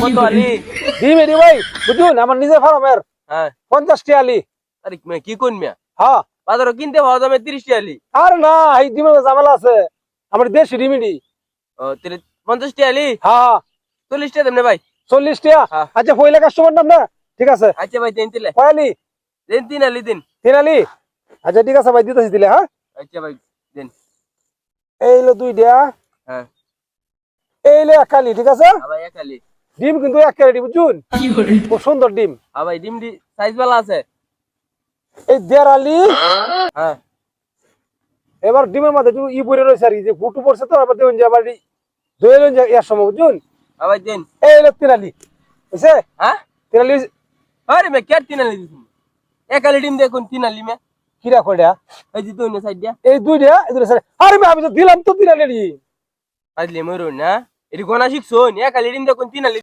কত আলি? ডিম এডি ভাই বুঝুন আমার নিজের ফার্মের হ্যাঁ 50টি আলি। আরে কি কোন মিয়া হ্যাঁ বাজারে কিনতে পাওয়া যাবে 30 টি আলি। আর না এই ডিমের ঝামেলা আছে আমার দেশি ডিম এডি। ও 50 টি আলি হ্যাঁ 40 টা দেন ভাই। 40টা। হ্যাঁ। আচ্ছা পয়লা কাস্টমার নাম না ঠিক আছে। আচ্ছা ভাই দেন দিলে কয় আলি? দেন 3 আলি দিন। 3 আলি। আচ্ছা ঠিক আছে ভাই দিতেছি দিলে। হ্যাঁ আচ্ছা ভাই দেন। এই হলো 2টা, হ্যাঁ এই হলো 1 আলি ঠিক আছে। ভাই এক আলি। ডিম কিন্তু 1 ক্যারেট বুঝুন খুব সুন্দর ডিম। ভাই ডিম সাইজ ভালো আছে। এই 1.5 আলি। হ্যাঁ এবার ডিমের মধ্যে ই পড়ে রয়েছে আর কি যে ফুটু পড়ছে তো আবার দেখুন যে আবার দই লন যে এর সময় বুঝুন। ভাই দেন। এই হলো 3 আলি বুঝছে। হ্যাঁ 3 আলি আরে মে কে 3 আলি দিছি এক আলি ডিম দেখুন 3 আলি মে কিরা কয়টা? এই যে দুই সাইড দিয়া এই 2টা এই 2টা আরে আমি তো দিলাম তো 3 আলি। আইলে মরুন না এটি গোনা শিখছুন এক আলি ডিম দেখুন 3 আলি